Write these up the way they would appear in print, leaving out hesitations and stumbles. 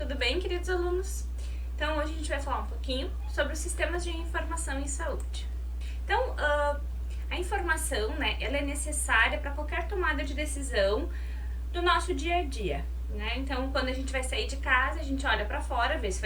Tudo bem, queridos alunos? Então, hoje a gente vai falar um pouquinho sobre os sistemas de informação em saúde. Então, a informação, né, ela é necessária para qualquer tomada de decisão do nosso dia a dia, né? Então, quando a gente vai sair de casa, a gente olha para fora, vê se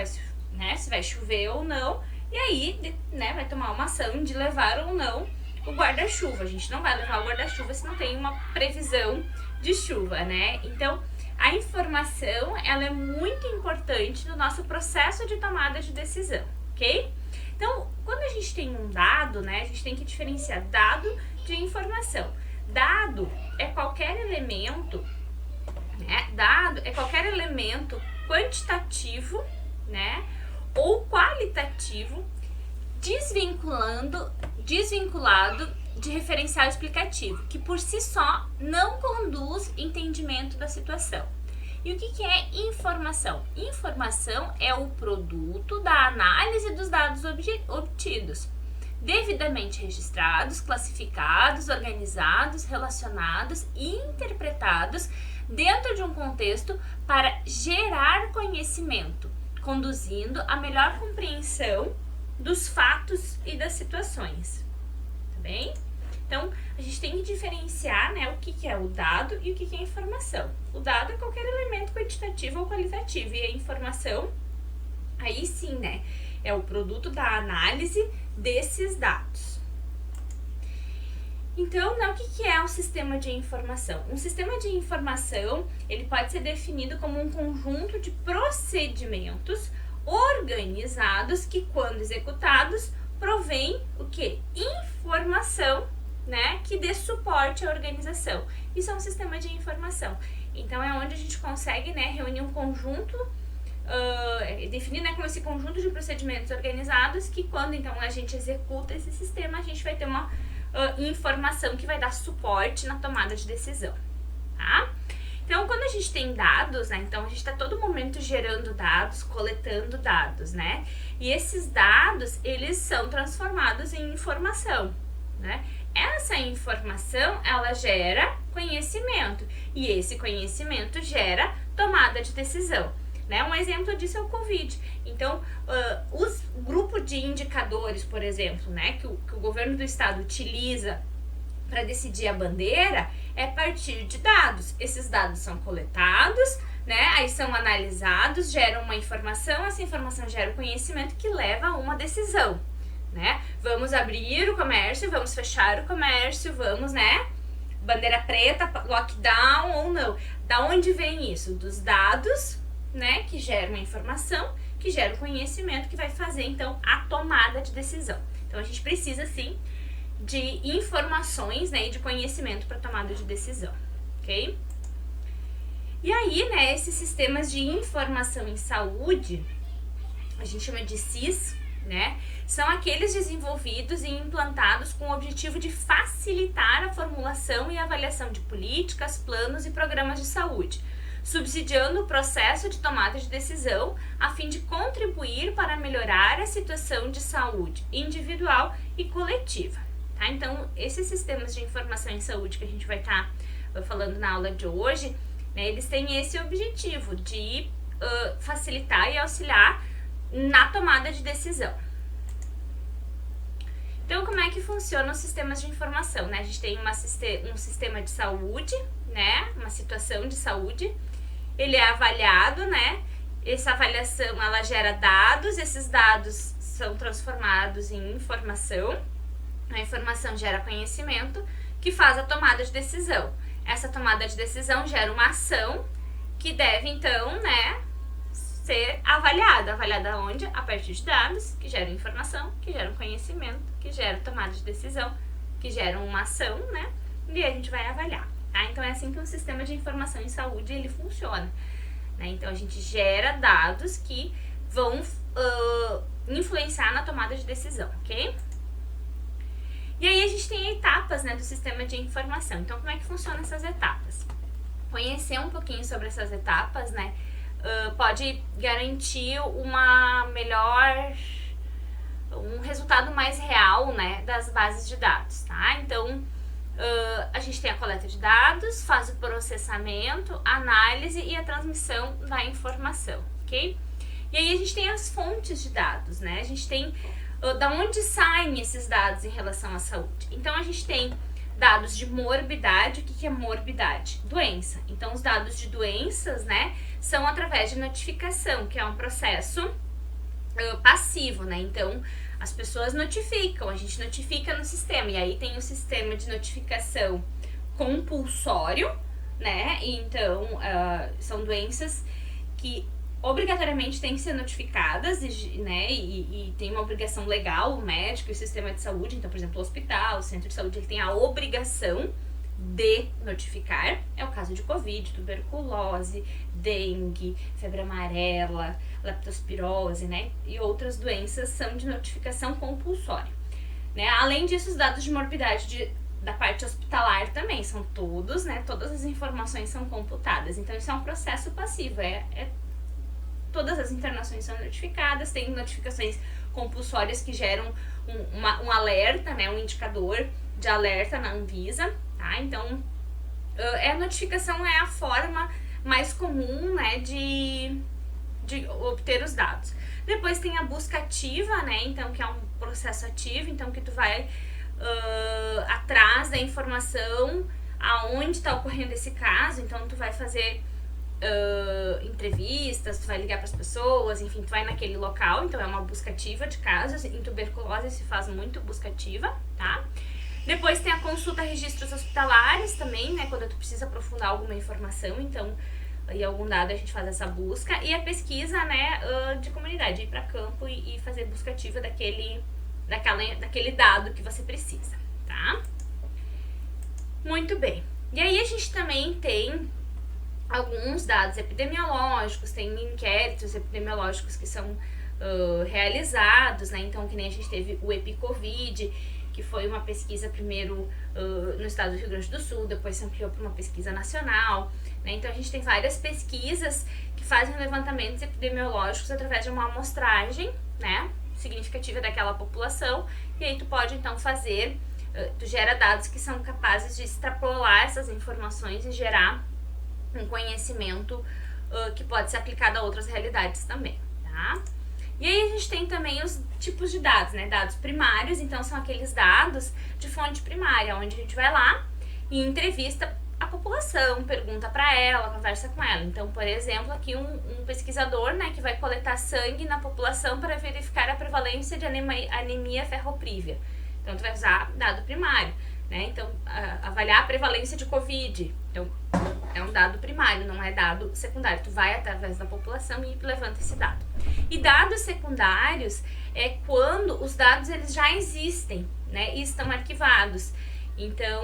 vai chover ou não, e aí, né, vai tomar uma ação de levar ou não o guarda-chuva. A gente não vai levar o guarda-chuva se não tem uma previsão de chuva, né? Então, a informação, ela é muito importante no nosso processo de tomada de decisão, ok? Então, quando a gente tem um dado, né, a gente tem que diferenciar dado de informação. Dado é qualquer elemento, né? Dado é qualquer elemento quantitativo, né, ou qualitativo, desvinculado de referencial explicativo, que por si só não conduz entendimento da situação. E o que é informação? Informação é o produto da análise dos dados obtidos, devidamente registrados, classificados, organizados, relacionados e interpretados dentro de um contexto para gerar conhecimento, conduzindo a melhor compreensão dos fatos e das situações. Tá bem? Então, a gente tem que diferenciar, né, o que é o dado e o que é a informação. O dado é qualquer elemento quantitativo ou qualitativo, e a informação, aí sim, né, é o produto da análise desses dados. Então, né, o que é um sistema de informação? Um sistema de informação, ele pode ser definido como um conjunto de procedimentos organizados que, quando executados, provém o que? Informação, né, que dê suporte à organização. Isso é um sistema de informação. Então, é onde a gente consegue, né, reunir um conjunto, definir, né, como esse conjunto de procedimentos organizados que, quando então a gente executa esse sistema, a gente vai ter uma informação que vai dar suporte na tomada de decisão, tá? Então, quando a gente tem dados, né, então a gente está todo momento gerando dados, coletando dados, né? E esses dados, eles são transformados em informação, né? Essa informação, ela gera conhecimento, e esse conhecimento gera tomada de decisão, né? Um exemplo disso é o Covid. Então, o grupo de indicadores, por exemplo, né, que o governo do estado utiliza para decidir a bandeira, é a partir de dados. Esses dados são coletados, né, aí são analisados, geram uma informação, essa informação gera o conhecimento que leva a uma decisão, né? Vamos abrir o comércio, vamos fechar o comércio, vamos, né, bandeira preta, lockdown ou não. Da onde vem isso? Dos dados, né, que geram a informação, que gera o conhecimento, que vai fazer, então, a tomada de decisão. Então, a gente precisa, sim, de informações, né, e de conhecimento para tomada de decisão, ok? E aí, né, esses sistemas de informação em saúde, a gente chama de SIS, né, são aqueles desenvolvidos e implantados com o objetivo de facilitar a formulação e avaliação de políticas, planos e programas de saúde, subsidiando o processo de tomada de decisão a fim de contribuir para melhorar a situação de saúde individual e coletiva. Tá? Então, esses sistemas de informação em saúde que a gente vai estar falando na aula de hoje, né, eles têm esse objetivo de facilitar e auxiliar na tomada de decisão. Então, como é que funcionam os sistemas de informação? Né? A gente tem um sistema de saúde, né, uma situação de saúde, ele é avaliado, né, essa avaliação ela gera dados, esses dados são transformados em informação. A informação gera conhecimento, que faz a tomada de decisão. Essa tomada de decisão gera uma ação que deve, então, né, ser avaliada. Avaliada onde? A partir de dados, que geram informação, que geram conhecimento, que geram tomada de decisão, que geram uma ação, né, e a gente vai avaliar. Tá? Então, é assim que um sistema de informação em saúde, ele funciona. Né? Então, a gente gera dados que vão influenciar na tomada de decisão, ok? E aí a gente tem etapas, né, do sistema de informação. Então, como é que funcionam essas etapas? Conhecer um pouquinho sobre essas etapas, né, pode garantir um resultado mais real, né, das bases de dados, tá? Então, A gente tem a coleta de dados, faz o processamento, análise e a transmissão da informação, ok? E aí a gente tem as fontes de dados, né? A gente tem da onde saem esses dados em relação à saúde. Então a gente tem dados de morbidade. O que é morbidade? Doença. Então os dados de doenças, né, são através de notificação, que é um processo passivo, né? Então as pessoas notificam, a gente notifica no sistema, e aí tem o sistema de notificação compulsório, né? Então são doenças que obrigatoriamente têm que ser notificadas, né? E tem uma obrigação legal, o médico e o sistema de saúde. Então, por exemplo, o hospital, o centro de saúde, ele tem a obrigação de notificar. É o caso de Covid, tuberculose, dengue, febre amarela, leptospirose, né? E outras doenças são de notificação compulsória, né? Além disso, os dados de morbidade da parte hospitalar também são todos, né? Todas as informações são computadas. Então, isso é um processo passivo, todas as internações são notificadas, tem notificações compulsórias que geram um alerta, né, um indicador de alerta na Anvisa, tá? Então, a notificação é a forma mais comum, né, de obter os dados. Depois tem a busca ativa, né, então, que é um processo ativo, então que tu vai atrás da informação aonde está ocorrendo esse caso, então tu vai fazer entrevistas, tu vai ligar para as pessoas, enfim, tu vai naquele local, então é uma busca ativa de casos. Em tuberculose se faz muito busca ativa, tá? Depois tem a consulta a registros hospitalares também, né, quando tu precisa aprofundar alguma informação, então, e algum dado a gente faz essa busca, e a pesquisa, né, de comunidade, ir para campo e fazer busca ativa daquele dado que você precisa, tá? Muito bem. E aí a gente também tem alguns dados epidemiológicos, tem inquéritos epidemiológicos que são realizados, né? Então, que nem a gente teve o EpiCovid, que foi uma pesquisa primeiro no estado do Rio Grande do Sul, depois se ampliou para uma pesquisa nacional, né? Então, a gente tem várias pesquisas que fazem levantamentos epidemiológicos através de uma amostragem, né, significativa daquela população, e aí tu pode, então, tu gera dados que são capazes de extrapolar essas informações e gerar um conhecimento que pode ser aplicado a outras realidades também, tá? E aí a gente tem também os tipos de dados, né? Dados primários, então são aqueles dados de fonte primária, onde a gente vai lá e entrevista a população, pergunta para ela, conversa com ela. Então, por exemplo, aqui um pesquisador, né, que vai coletar sangue na população para verificar a prevalência de anemia ferroprívia. Então, tu vai usar dado primário, né? Então, avaliar a prevalência de Covid. Então, é um dado primário, não é dado secundário. Tu vai através da população e levanta esse dado. E dados secundários é quando os dados eles já existem, né, e estão arquivados. Então,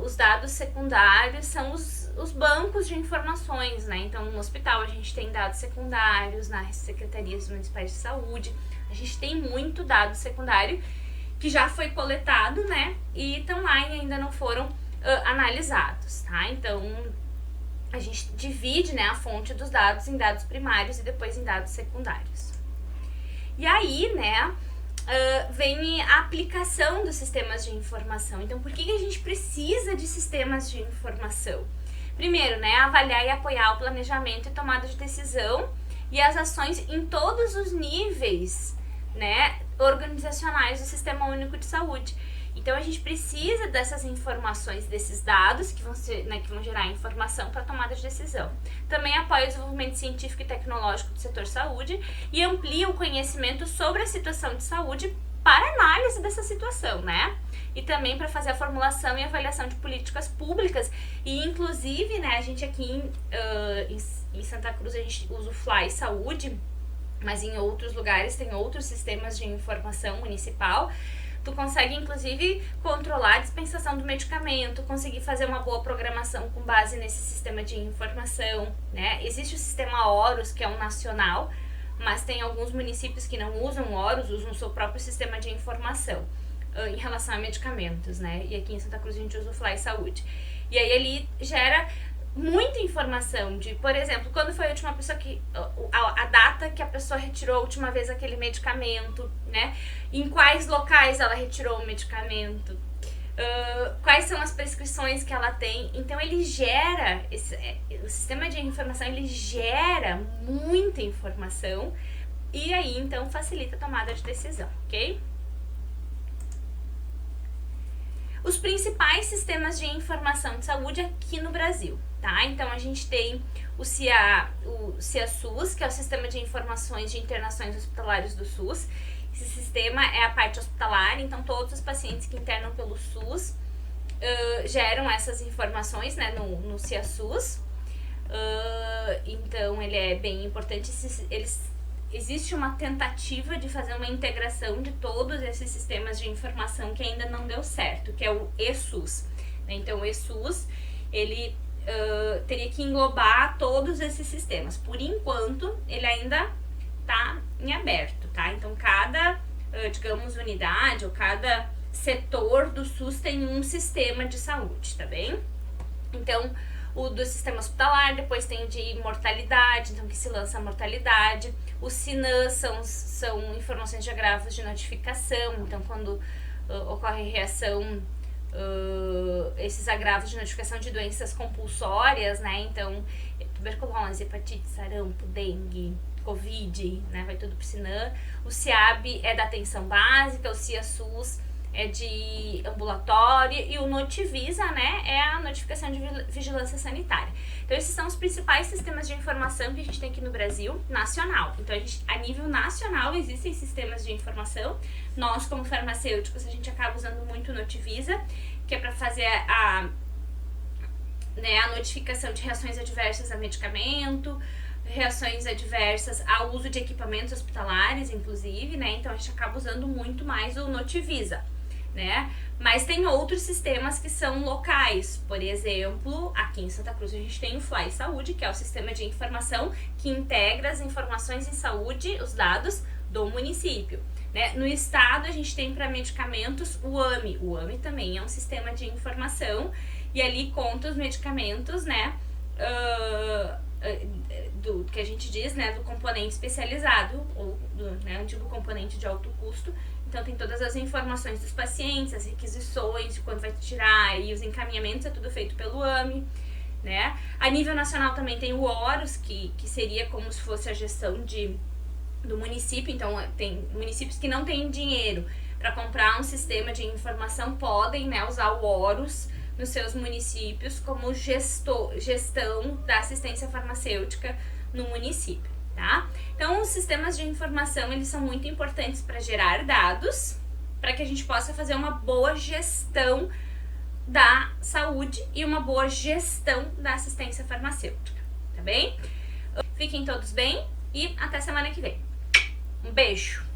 os dados secundários são os bancos de informações, né? Então, no hospital a gente tem dados secundários, nas secretarias municipais de saúde, a gente tem muito dado secundário que já foi coletado, né? E estão lá e ainda não foram analisados, tá? Então, a gente divide, né, a fonte dos dados em dados primários e depois em dados secundários. E aí, né, vem a aplicação dos sistemas de informação. Então, por que a gente precisa de sistemas de informação? Primeiro, né, avaliar e apoiar o planejamento e tomada de decisão e as ações em todos os níveis, né, organizacionais do Sistema Único de Saúde. Então, a gente precisa dessas informações, desses dados que vão gerar informação para tomada de decisão. Também apoia o desenvolvimento científico e tecnológico do setor saúde e amplia o conhecimento sobre a situação de saúde para análise dessa situação, né? E também para fazer a formulação e avaliação de políticas públicas. E, inclusive, né, a gente aqui em Santa Cruz, a gente usa o Fly Saúde, mas em outros lugares tem outros sistemas de informação municipal. Tu consegue, inclusive, controlar a dispensação do medicamento, conseguir fazer uma boa programação com base nesse sistema de informação, né? Existe o sistema Horus, que é um nacional, mas tem alguns municípios que não usam o Horus, usam o seu próprio sistema de informação em relação a medicamentos, né? E aqui em Santa Cruz a gente usa o Fly Saúde. E aí ele gera muita informação de, por exemplo, quando foi a última pessoa a data que a pessoa retirou a última vez aquele medicamento, né? Em quais locais ela retirou o medicamento, quais são as prescrições que ela tem. Então ele gera, o sistema de informação ele gera muita informação e aí então facilita a tomada de decisão, ok? Os principais sistemas de informação de saúde aqui no Brasil, tá? Então a gente tem o CIA-SUS, que é o Sistema de Informações de Internações Hospitalares do SUS. Esse sistema é a parte hospitalar, então todos os pacientes que internam pelo SUS geram essas informações, né, no CIA-SUS. Então ele é bem importante. Existe uma tentativa de fazer uma integração de todos esses sistemas de informação que ainda não deu certo, que é o eSUS. Então o eSUS ele teria que englobar todos esses sistemas. Por enquanto ele ainda está em aberto, tá? Então cada, digamos, unidade ou cada setor do SUS tem um sistema de saúde, tá bem? Então o do sistema hospitalar, depois tem o de mortalidade, então que se lança a mortalidade. O SINAM são informações de agravos de notificação, então quando ocorre reação, esses agravos de notificação de doenças compulsórias, né? Então tuberculose, hepatite, sarampo, dengue, Covid, né? Vai tudo pro SINAM. O CIAB é da atenção básica, o CIA-SUS é de ambulatório e o Notivisa, né, é a notificação de vigilância sanitária. Então esses são os principais sistemas de informação que a gente tem aqui no Brasil, nacional. Então a nível nacional existem sistemas de informação. Nós como farmacêuticos a gente acaba usando muito o Notivisa, que é para fazer a notificação de reações adversas a medicamento, reações adversas ao uso de equipamentos hospitalares, inclusive, né? Então a gente acaba usando muito mais o Notivisa, né? Mas tem outros sistemas que são locais. Por exemplo, aqui em Santa Cruz a gente tem o Fly Saúde, que é o sistema de informação que integra as informações em saúde, os dados do município, né? No estado a gente tem para medicamentos o AMI. O AMI também é um sistema de informação e ali conta os medicamentos, né? Do que a gente diz, né, do componente especializado ou do, né, antigo componente de alto custo. Então tem todas as informações dos pacientes, as requisições de quando vai tirar e os encaminhamentos, é tudo feito pelo AMI, né? A nível nacional também tem o Horus, que seria como se fosse a gestão do município. Então tem municípios que não têm dinheiro para comprar um sistema de informação, podem, né, usar o Horus nos seus municípios como gestão da assistência farmacêutica no município, tá? Então, os sistemas de informação, eles são muito importantes para gerar dados, para que a gente possa fazer uma boa gestão da saúde e uma boa gestão da assistência farmacêutica, tá bem? Fiquem todos bem e até semana que vem. Um beijo!